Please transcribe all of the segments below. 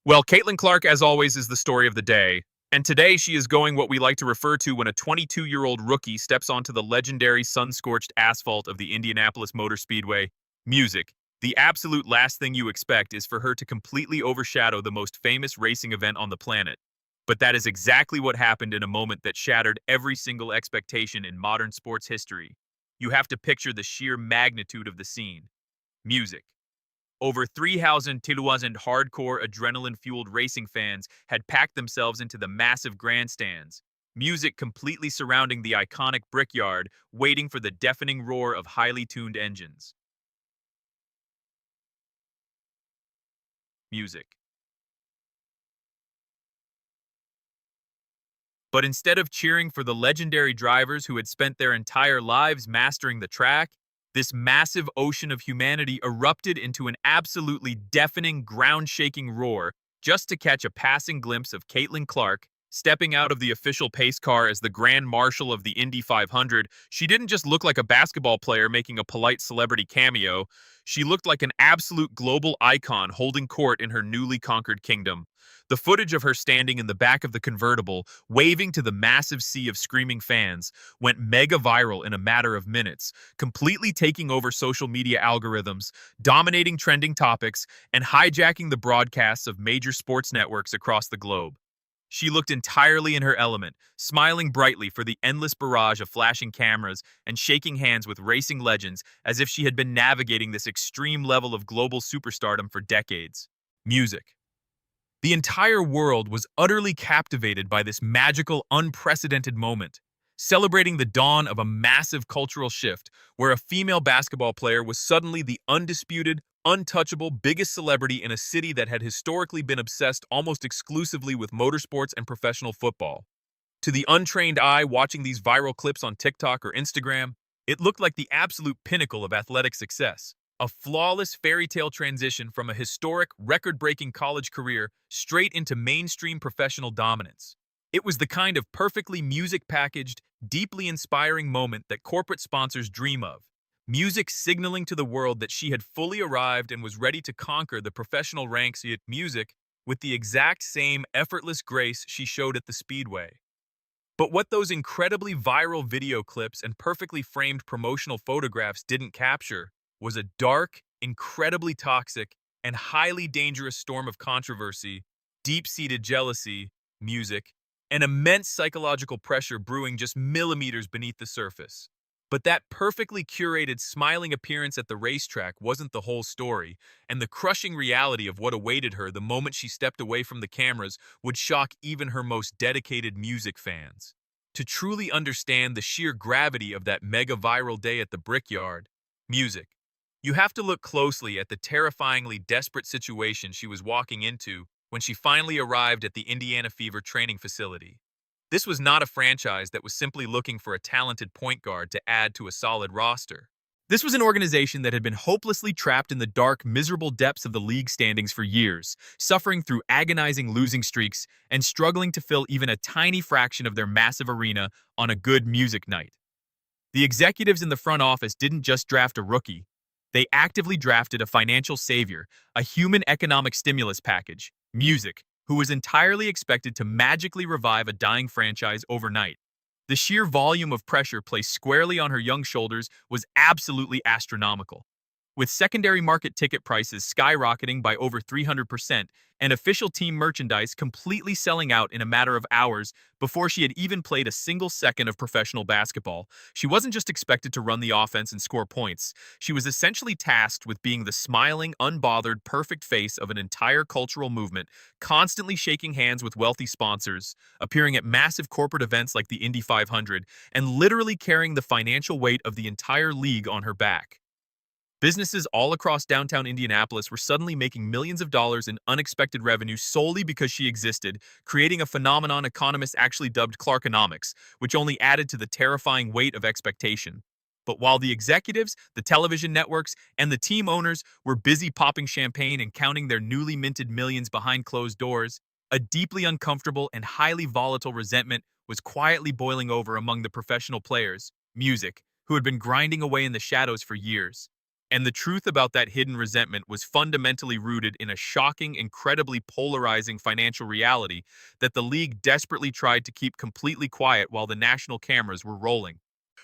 Well, Caitlin Clark, as always, is the story of the day. And today she is going what we like to refer to when a 22-year-old rookie steps onto the legendary sun-scorched asphalt of the Indianapolis Motor Speedway. Music. The absolute last thing you expect is for her to completely overshadow the most famous racing event on the planet. But that is exactly what happened in a moment that shattered every single expectation in modern sports history. You have to picture the sheer magnitude of the scene. Music. Over 3,000 hardcore adrenaline-fueled racing fans had packed themselves into the massive grandstands, music completely surrounding the iconic Brickyard, waiting for the deafening roar of highly tuned engines. Music. But instead of cheering for the legendary drivers who had spent their entire lives mastering the track, this massive ocean of humanity erupted into an absolutely deafening, ground-shaking roar just to catch a passing glimpse of Caitlin Clark stepping out of the official pace car as the Grand Marshal of the Indy 500. She didn't just look like a basketball player making a polite celebrity cameo. She looked like an absolute global icon holding court in her newly conquered kingdom. The footage of her standing in the back of the convertible, waving to the massive sea of screaming fans, went mega viral in a matter of minutes, completely taking over social media algorithms, dominating trending topics, and hijacking the broadcasts of major sports networks across the globe. She looked entirely in her element, smiling brightly for the endless barrage of flashing cameras and shaking hands with racing legends as if she had been navigating this extreme level of global superstardom for decades. Music. The entire world was utterly captivated by this magical, unprecedented moment, celebrating the dawn of a massive cultural shift where a female basketball player was suddenly the undisputed, untouchable biggest celebrity in a city that had historically been obsessed almost exclusively with motorsports and professional football. To the untrained eye watching these viral clips on TikTok or Instagram, it looked like the absolute pinnacle of athletic success. A flawless fairy tale transition from a historic, record-breaking college career straight into mainstream professional dominance. It was the kind of perfectly music-packaged, deeply inspiring moment that corporate sponsors dream of. Music signaling to the world that she had fully arrived and was ready to conquer the professional ranks, yet music with the exact same effortless grace she showed at the Speedway. But what those incredibly viral video clips and perfectly framed promotional photographs didn't capture was a dark, incredibly toxic, and highly dangerous storm of controversy, deep-seated jealousy, music, and immense psychological pressure brewing just millimeters beneath the surface. But that perfectly curated, smiling appearance at the racetrack wasn't the whole story, and the crushing reality of what awaited her the moment she stepped away from the cameras would shock even her most dedicated music fans. To truly understand the sheer gravity of that mega-viral day at the Brickyard, music, you have to look closely at the terrifyingly desperate situation she was walking into when she finally arrived at the Indiana Fever training facility. This was not a franchise that was simply looking for a talented point guard to add to a solid roster. This was an organization that had been hopelessly trapped in the dark, miserable depths of the league standings for years, suffering through agonizing losing streaks and struggling to fill even a tiny fraction of their massive arena on a good music night. The executives in the front office didn't just draft a rookie. They actively drafted a financial savior, a human economic stimulus package, music, who was entirely expected to magically revive a dying franchise overnight. The sheer volume of pressure placed squarely on her young shoulders was absolutely astronomical. With secondary market ticket prices skyrocketing by over 300% and official team merchandise completely selling out in a matter of hours before she had even played a single second of professional basketball, she wasn't just expected to run the offense and score points. She was essentially tasked with being the smiling, unbothered, perfect face of an entire cultural movement, constantly shaking hands with wealthy sponsors, appearing at massive corporate events like the Indy 500, and literally carrying the financial weight of the entire league on her back. Businesses all across downtown Indianapolis were suddenly making millions of dollars in unexpected revenue solely because she existed, creating a phenomenon economists actually dubbed Clarkonomics, which only added to the terrifying weight of expectation. But while the executives, the television networks, and the team owners were busy popping champagne and counting their newly minted millions behind closed doors, a deeply uncomfortable and highly volatile resentment was quietly boiling over among the professional players, music, who had been grinding away in the shadows for years. And the truth about that hidden resentment was fundamentally rooted in a shocking, incredibly polarizing financial reality that the league desperately tried to keep completely quiet while the national cameras were rolling.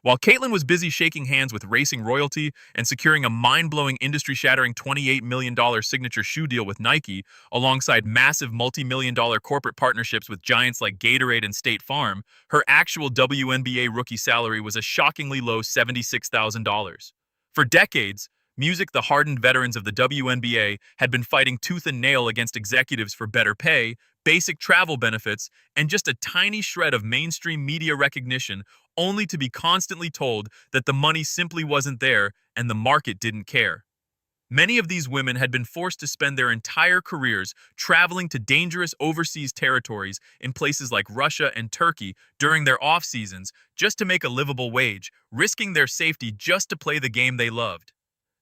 While Caitlyn was busy shaking hands with racing royalty and securing a mind-blowing, industry-shattering $28 million signature shoe deal with Nike, alongside massive multi-million-dollar corporate partnerships with giants like Gatorade and State Farm, her actual WNBA rookie salary was a shockingly low $76,000. For decades, Music, the hardened veterans of the WNBA, had been fighting tooth and nail against executives for better pay, basic travel benefits, and just a tiny shred of mainstream media recognition, only to be constantly told that the money simply wasn't there and the market didn't care. Many of these women had been forced to spend their entire careers traveling to dangerous overseas territories in places like Russia and Turkey during their off seasons just to make a livable wage, risking their safety just to play the game they loved.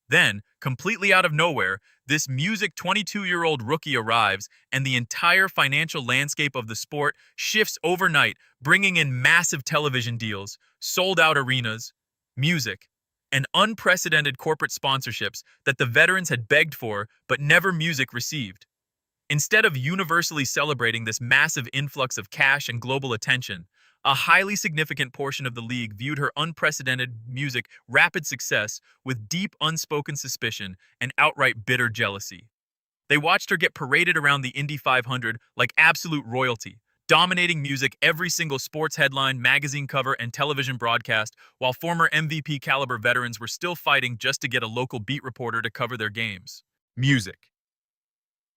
Then, completely out of nowhere, this Music 22-year-old rookie arrives, and the entire financial landscape of the sport shifts overnight, bringing in massive television deals, sold-out arenas, music, and unprecedented corporate sponsorships that the veterans had begged for but never Music received. Instead of universally celebrating this massive influx of cash and global attention, a highly significant portion of the league viewed her unprecedented Music rapid success with deep unspoken suspicion and outright bitter jealousy. They watched her get paraded around the Indy 500 like absolute royalty, dominating Music every single sports headline, magazine cover, and television broadcast, while former MVP caliber veterans were still fighting just to get a local beat reporter to cover their games. Music.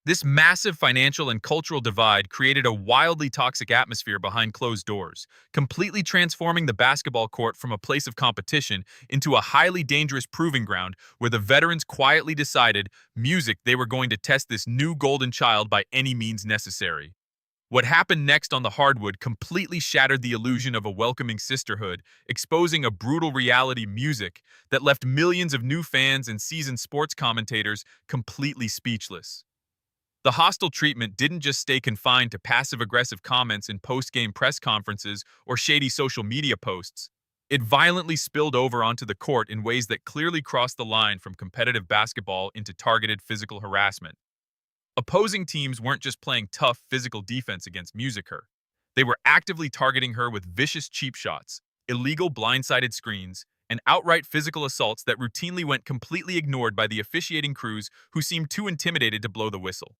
This massive financial and cultural divide created a wildly toxic atmosphere behind closed doors, completely transforming the basketball court from a place of competition into a highly dangerous proving ground where the veterans quietly decided Music they were going to test this new golden child by any means necessary. What happened next on the hardwood completely shattered the illusion of a welcoming sisterhood, exposing a brutal reality Music that left millions of new fans and seasoned sports commentators completely speechless. The hostile treatment didn't just stay confined to passive-aggressive comments in post-game press conferences or shady social media posts. It violently spilled over onto the court in ways that clearly crossed the line from competitive basketball into targeted physical harassment. Opposing teams weren't just playing tough physical defense against Music. They were actively targeting her with vicious cheap shots, illegal blindsided screens, and outright physical assaults that routinely went completely ignored by the officiating crews who seemed too intimidated to blow the whistle.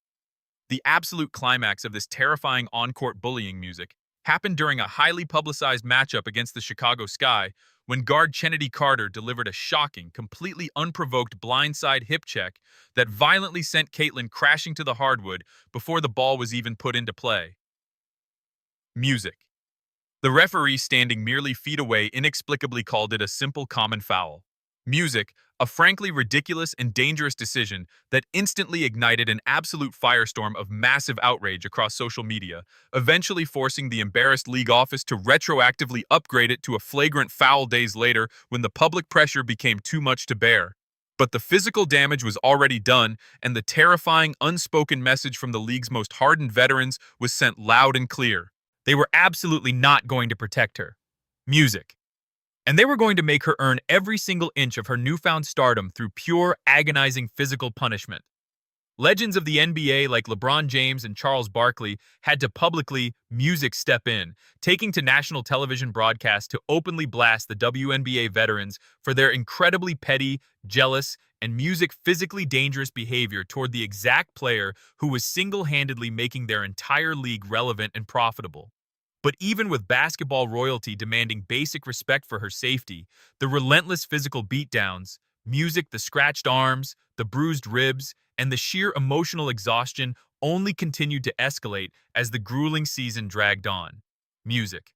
The absolute climax of this terrifying on-court bullying Music happened during a highly publicized matchup against the Chicago Sky when guard Kennedy Carter delivered a shocking, completely unprovoked blindside hip check that violently sent Caitlyn crashing to the hardwood before the ball was even put into play. Music. The referee standing merely feet away inexplicably called it a simple common foul. Music, a frankly ridiculous and dangerous decision that instantly ignited an absolute firestorm of massive outrage across social media, eventually forcing the embarrassed league office to retroactively upgrade it to a flagrant foul days later when the public pressure became too much to bear. But the physical damage was already done, and the terrifying, unspoken message from the league's most hardened veterans was sent loud and clear. They were absolutely not going to protect her. Music. And they were going to make her earn every single inch of her newfound stardom through pure, agonizing physical punishment. Legends of the NBA like LeBron James and Charles Barkley had to publicly Music step in, taking to national television broadcasts to openly blast the WNBA veterans for their incredibly petty, jealous, and Music physically dangerous behavior toward the exact player who was single-handedly making their entire league relevant and profitable. But even with basketball royalty demanding basic respect for her safety, the relentless physical beatdowns, Music, the scratched arms, the bruised ribs, and the sheer emotional exhaustion only continued to escalate as the grueling season dragged on. Music.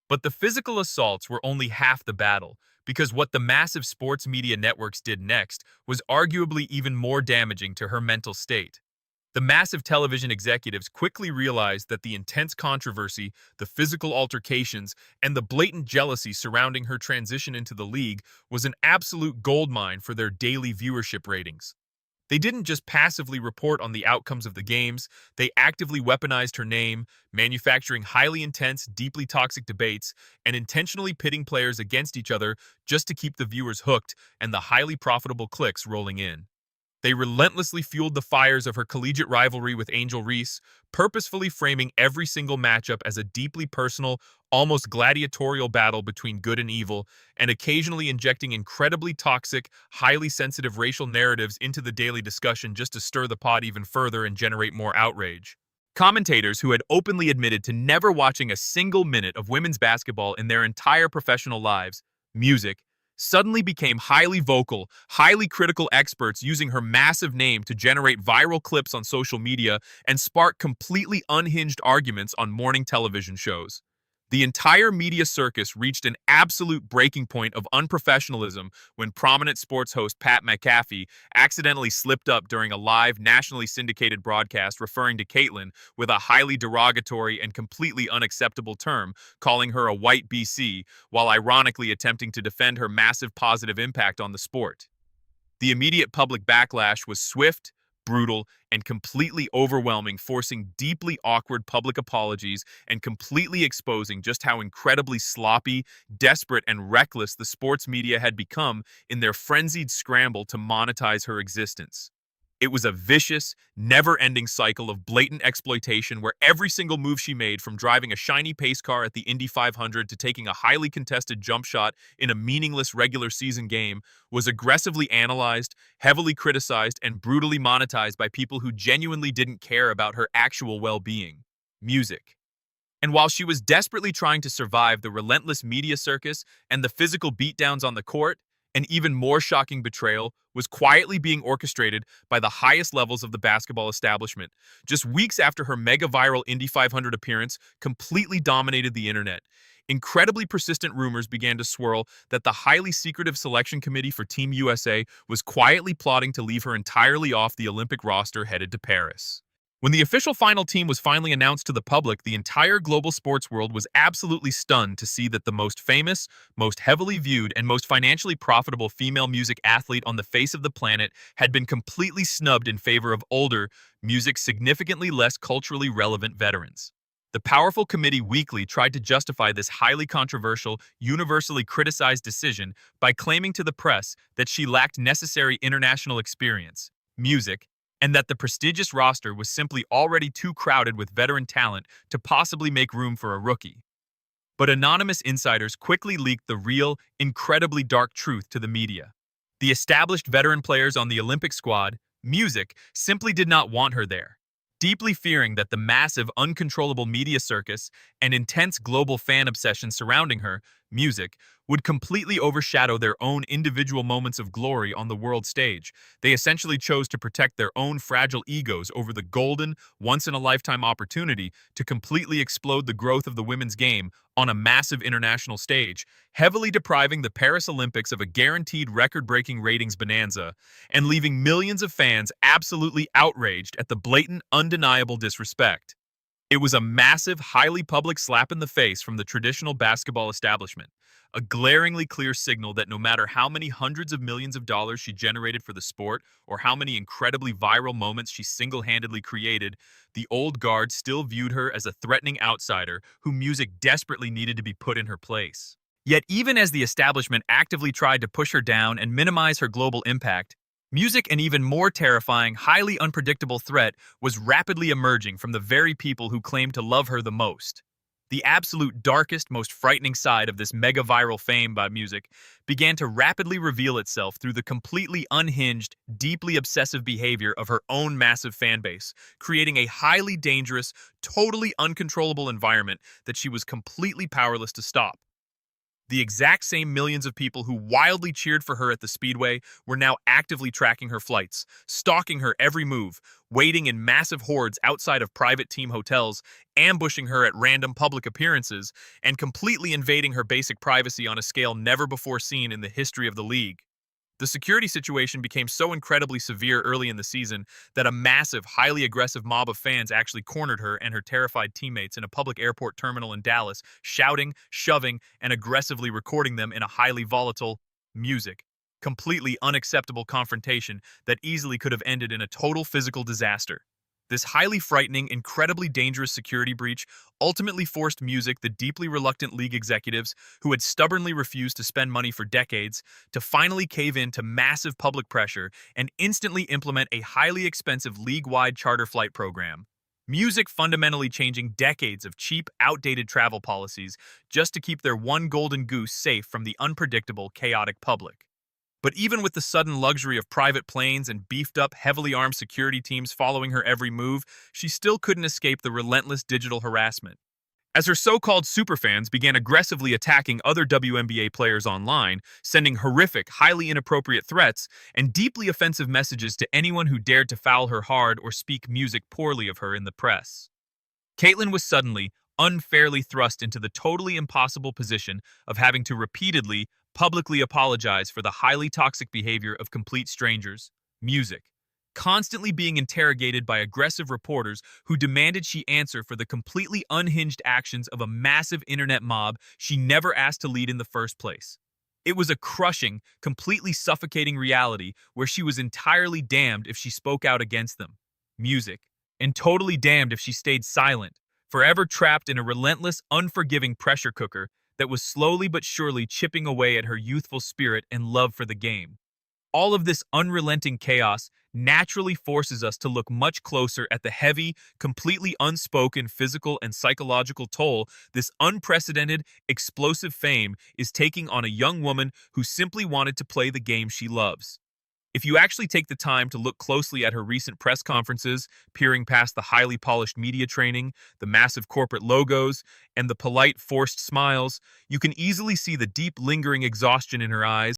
But the physical assaults were only half the battle, because what the massive sports media networks did next was arguably even more damaging to her mental state. The massive television executives quickly realized that the intense controversy, the physical altercations, and the blatant jealousy surrounding her transition into the league was an absolute goldmine for their daily viewership ratings. They didn't just passively report on the outcomes of the games, they actively weaponized her name, manufacturing highly intense, deeply toxic debates, and intentionally pitting players against each other just to keep the viewers hooked and the highly profitable clicks rolling in. They relentlessly fueled the fires of her collegiate rivalry with Angel Reese, purposefully framing every single matchup as a deeply personal, almost gladiatorial battle between good and evil, and occasionally injecting incredibly toxic, highly sensitive racial narratives into the daily discussion just to stir the pot even further and generate more outrage. Commentators who had openly admitted to never watching a single minute of women's basketball in their entire professional lives, music, suddenly became highly vocal, highly critical experts using her massive name to generate viral clips on social media and spark completely unhinged arguments on morning television shows. The entire media circus reached an absolute breaking point of unprofessionalism when prominent sports host Pat McAfee accidentally slipped up during a live, nationally syndicated broadcast referring to Caitlyn with a highly derogatory and completely unacceptable term, calling her a white BC, while ironically attempting to defend her massive positive impact on the sport. The immediate public backlash was swift, brutal, and completely overwhelming, forcing deeply awkward public apologies and completely exposing just how incredibly sloppy, desperate, and reckless the sports media had become in their frenzied scramble to monetize her existence. It was a vicious, never-ending cycle of blatant exploitation where every single move she made, from driving a shiny pace car at the Indy 500 to taking a highly contested jump shot in a meaningless regular season game, was aggressively analyzed, heavily criticized, and brutally monetized by people who genuinely didn't care about her actual well-being. Music. And while she was desperately trying to survive the relentless media circus and the physical beatdowns on the court, an even more shocking betrayal was quietly being orchestrated by the highest levels of the basketball establishment. Just weeks after her mega-viral Indy 500 appearance completely dominated the internet, incredibly persistent rumors began to swirl that the highly secretive selection committee for Team USA was quietly plotting to leave her entirely off the Olympic roster headed to Paris. When the official final team was finally announced to the public, the entire global sports world was absolutely stunned to see that the most famous, most heavily viewed, and most financially profitable female music athlete on the face of the planet had been completely snubbed in favor of older, music significantly less culturally relevant veterans. The powerful committee weekly tried to justify this highly controversial, universally criticized decision by claiming to the press that she lacked necessary international experience, music, and that the prestigious roster was simply already too crowded with veteran talent to possibly make room for a rookie. But anonymous insiders quickly leaked the real, incredibly dark truth to the media. The established veteran players on the Olympic squad, music, simply did not want her there. Deeply fearing that the massive, uncontrollable media circus and intense global fan obsession surrounding her, music, would completely overshadow their own individual moments of glory on the world stage, they essentially chose to protect their own fragile egos over the golden, once-in-a-lifetime opportunity to completely explode the growth of the women's game on a massive international stage, heavily depriving the Paris Olympics of a guaranteed record-breaking ratings bonanza and leaving millions of fans absolutely outraged at the blatant, undeniable disrespect. It was a massive, highly public slap in the face from the traditional basketball establishment, a glaringly clear signal that no matter how many hundreds of millions of dollars she generated for the sport or how many incredibly viral moments she single-handedly created, the old guard still viewed her as a threatening outsider whom music desperately needed to be put in her place. Yet even as the establishment actively tried to push her down and minimize her global impact, music, an even more terrifying, highly unpredictable threat, was rapidly emerging from the very people who claimed to love her the most. The absolute darkest, most frightening side of this mega-viral fame by music began to rapidly reveal itself through the completely unhinged, deeply obsessive behavior of her own massive fan base, creating a highly dangerous, totally uncontrollable environment that she was completely powerless to stop. The exact same millions of people who wildly cheered for her at the Speedway were now actively tracking her flights, stalking her every move, waiting in massive hordes outside of private team hotels, ambushing her at random public appearances, and completely invading her basic privacy on a scale never before seen in the history of the league. The security situation became so incredibly severe early in the season that a massive, highly aggressive mob of fans actually cornered her and her terrified teammates in a public airport terminal in Dallas, shouting, shoving, and aggressively recording them in a highly volatile music. completely unacceptable confrontation that easily could have ended in a total physical disaster. This highly frightening, incredibly dangerous security breach ultimately forced Music, the deeply reluctant league executives who had stubbornly refused to spend money for decades, to finally cave in to massive public pressure and instantly implement a highly expensive league-wide charter flight program. Music fundamentally changing decades of cheap, outdated travel policies just to keep their one golden goose safe from the unpredictable, chaotic public. But even with the sudden luxury of private planes and beefed-up, heavily armed security teams following her every move, she still couldn't escape the relentless digital harassment. As her so-called superfans began aggressively attacking other WNBA players online, sending horrific, highly inappropriate threats and deeply offensive messages to anyone who dared to foul her hard or speak Music poorly of her in the press. Caitlyn was suddenly, unfairly thrust into the totally impossible position of having to repeatedly, publicly apologize for the highly toxic behavior of complete strangers, Music, constantly being interrogated by aggressive reporters who demanded she answer for the completely unhinged actions of a massive internet mob she never asked to lead in the first place. It was a crushing, completely suffocating reality where she was entirely damned if she spoke out against them, Music, and totally damned if she stayed silent, forever trapped in a relentless, unforgiving pressure cooker that was slowly but surely chipping away at her youthful spirit and love for the game. All of this unrelenting chaos naturally forces us to look much closer at the heavy, completely unspoken physical and psychological toll this unprecedented, explosive fame is taking on a young woman who simply wanted to play the game she loves. If you actually take the time to look closely at her recent press conferences, peering past the highly polished media training, the massive corporate logos, and the polite, forced smiles, you can easily see the deep, lingering exhaustion in her eyes